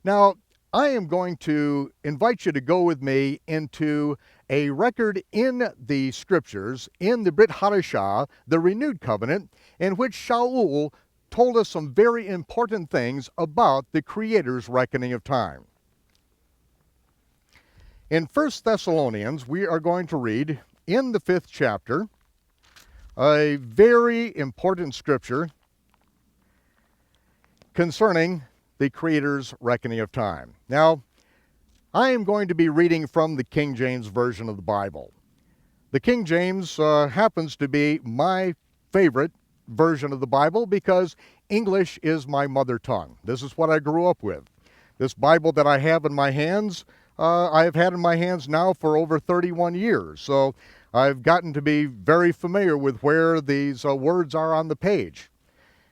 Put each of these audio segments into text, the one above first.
Now, I am going to invite you to go with me into a record in the scriptures, in the Brit Hadashah, the renewed covenant, in which Shaul told us some very important things about the Creator's reckoning of time. In 1 Thessalonians, we are going to read in the 5th chapter a very important scripture concerning the Creator's reckoning of time. Now, I am going to be reading from the King James Version of the Bible. The King James happens to be my favorite version of the Bible because English is my mother tongue. This is what I grew up with. This Bible that I have in my hands, I have had in my hands now for over 31 years. So I've gotten to be very familiar with where these words are on the page.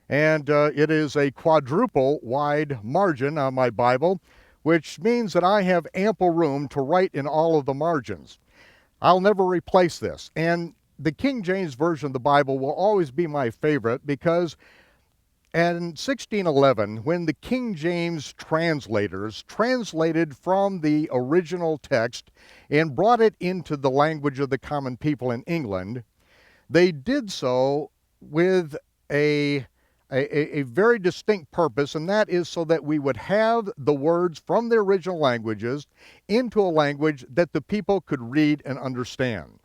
And it is a quadruple wide margin on my Bible, which means that I have ample room to write in all of the margins. I'll never replace this. And the King James Version of the Bible will always be my favorite because in 1611, when the King James translators translated from the original text and brought it into the language of the common people in England, they did so with a very distinct purpose, and that is so that we would have the words from the original languages into a language that the people could read and understand.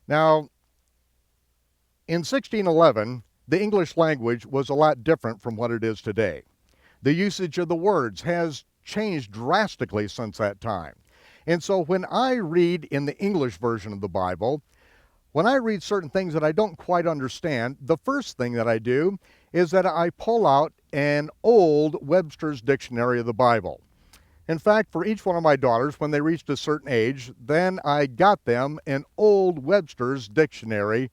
Now, in 1611, the English language was a lot different from what it is today. The usage of the words has changed drastically since that time. And so when I read in the English version of the Bible, when I read certain things that I don't quite understand, the first thing that I do is that I pull out an old Webster's Dictionary of the Bible. In fact, for each one of my daughters, when they reached a certain age, then I got them an old Webster's Dictionary.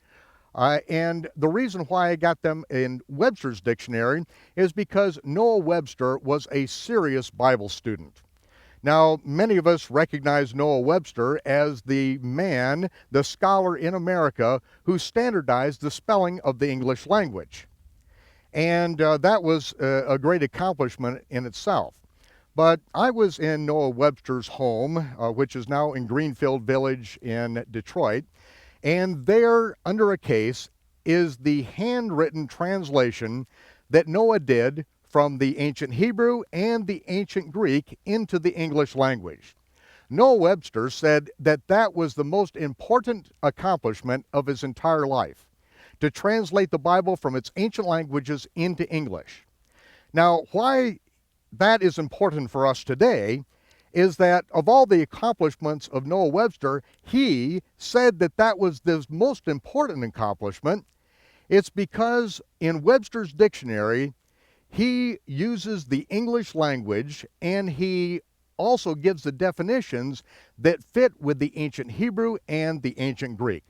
And the reason why I got them in Webster's Dictionary is because Noah Webster was a serious Bible student. Now, many of us recognize Noah Webster as the man, the scholar in America, who standardized the spelling of the English language. And that was a great accomplishment in itself. But I was in Noah Webster's home, which is now in Greenfield Village in Detroit, and there, under a case, is the handwritten translation that Noah did from the ancient Hebrew and the ancient Greek into the English language. Noah Webster said that that was the most important accomplishment of his entire life, to translate the Bible from its ancient languages into English. Now, why that is important for us today is that of all the accomplishments of Noah Webster, he said that that was the most important accomplishment. It's because in Webster's dictionary, he uses the English language and he also gives the definitions that fit with the ancient Hebrew and the ancient Greek.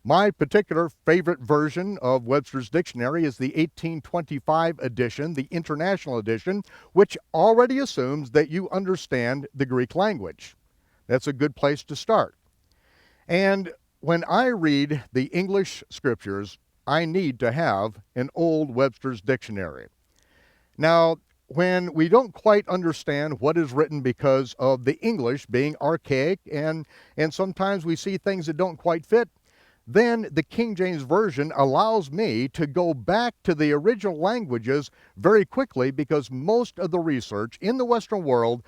My particular favorite version of Webster's Dictionary is the 1825 edition, the International Edition, which already assumes that you understand the Greek language. That's a good place to start. And when I read the English scriptures, I need to have an old Webster's Dictionary. Now, when we don't quite understand what is written because of the English being archaic and sometimes we see things that don't quite fit, then the King James Version allows me to go back to the original languages very quickly because most of the research in the Western world,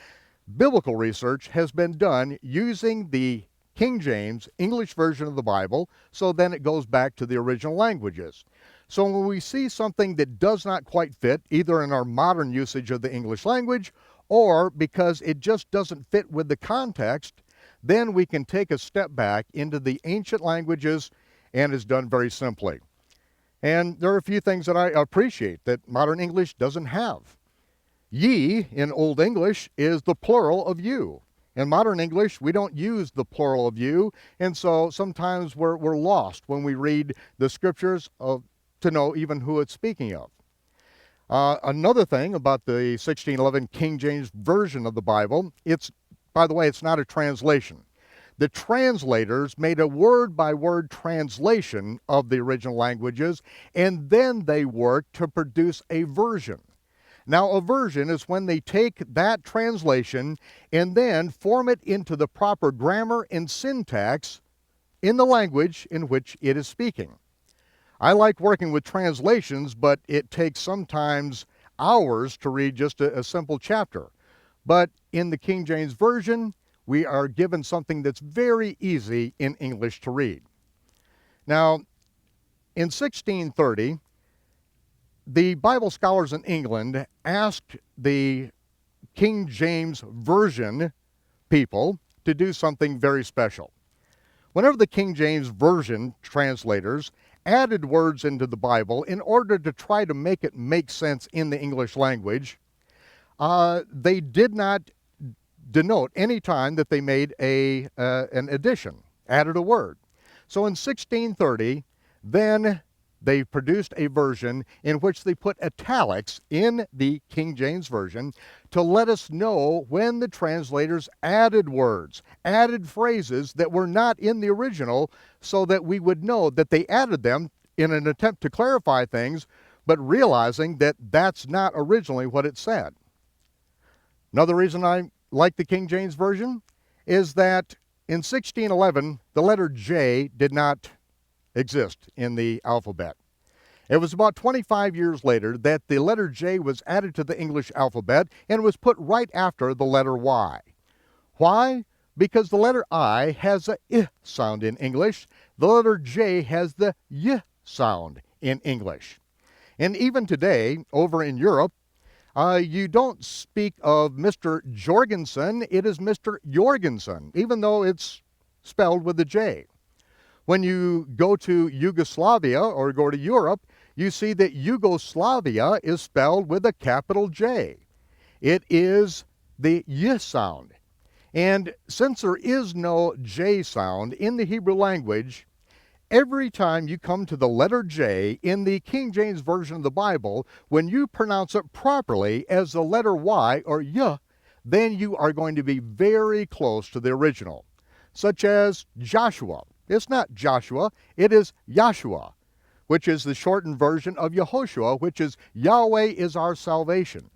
biblical research, has been done using the King James English version of the Bible, so then it goes back to the original languages. So when we see something that does not quite fit, either in our modern usage of the English language or because it just doesn't fit with the context, then we can take a step back into the ancient languages, and it's done very simply. And there are a few things that I appreciate that modern English doesn't have. Ye in Old English is the plural of you. In modern English, we don't use the plural of you, and so sometimes we're lost when we read the scriptures to know even who it's speaking of. Another thing about the 1611 King James Version of the Bible, by the way, it's not a translation. The translators made a word-by-word translation of the original languages, and then they worked to produce a version. Now, a version is when they take that translation and then form it into the proper grammar and syntax in the language in which it is speaking. I like working with translations, but it takes sometimes hours to read just a simple chapter. But in the King James Version, we are given something that's very easy in English to read. Now, in 1630, the Bible scholars in England asked the King James Version people to do something very special. Whenever the King James Version translators added words into the Bible in order to try to make it make sense in the English language, they did not denote any time that they made an addition, added a word. So in 1630, then they produced a version in which they put italics in the King James Version to let us know when the translators added words, added phrases that were not in the original, so that we would know that they added them in an attempt to clarify things, but realizing that that's not originally what it said. Another reason I like the King James Version is that in 1611, the letter J did not exist in the alphabet. It was about 25 years later that the letter J was added to the English alphabet and was put right after the letter Y. Why? Because the letter I has a I sound in English. The letter J has the Y sound in English. And even today, over in Europe, you don't speak of Mr. Jorgensen, it is Mr. Jorgensen, even though it's spelled with a J. When you go to Yugoslavia or go to Europe, you see that Yugoslavia is spelled with a capital J. It is the Y sound. And since there is no J sound in the Hebrew language, every time you come to the letter J in the King James Version of the Bible, when you pronounce it properly as the letter Y or Y, then you are going to be very close to the original. Such as Joshua. It's not Joshua, it is Yahshua, which is the shortened version of Yehoshua, which is Yahweh is our salvation.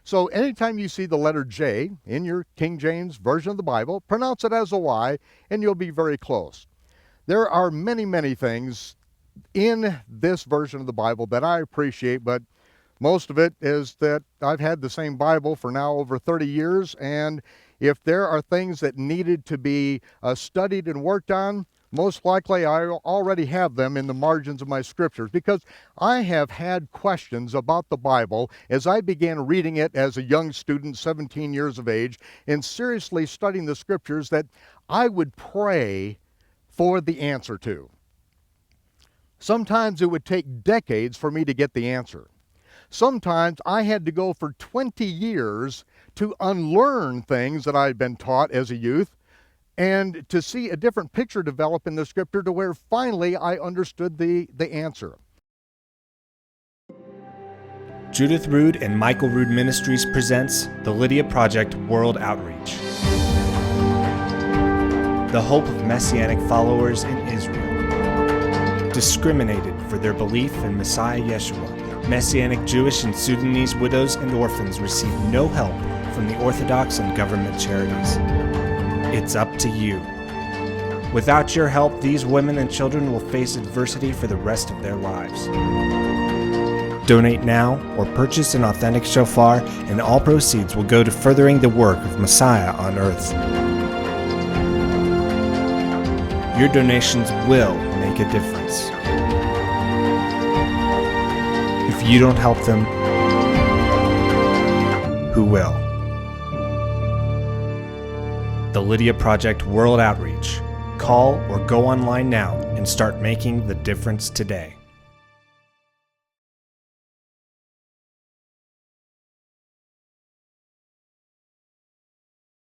So anytime you see the letter J in your King James Version of the Bible, pronounce it as a Y, and you'll be very close. There are many, many things in this version of the Bible that I appreciate, but most of it is that I've had the same Bible for now over 30 years, and if there are things that needed to be studied and worked on, most likely I already have them in the margins of my scriptures, because I have had questions about the Bible as I began reading it as a young student, 17 years of age, and seriously studying the scriptures that I would pray for the answer to. Sometimes it would take decades for me to get the answer. Sometimes I had to go for 20 years to unlearn things that I'd been taught as a youth, and to see a different picture develop in the scripture to where finally I understood the answer. Judith Rood and Michael Rood Ministries presents the Lydia Project World Outreach. The hope of Messianic followers in Israel. Discriminated for their belief in Messiah Yeshua, Messianic Jewish and Sudanese widows and orphans receive no help from the Orthodox and government charities. It's up to you. Without your help, these women and children will face adversity for the rest of their lives. Donate now or purchase an authentic shofar, and all proceeds will go to furthering the work of Messiah on earth. Your donations will make a difference. If you don't help them, who will? The Lydia Project World Outreach. Call or go online now and start making the difference today.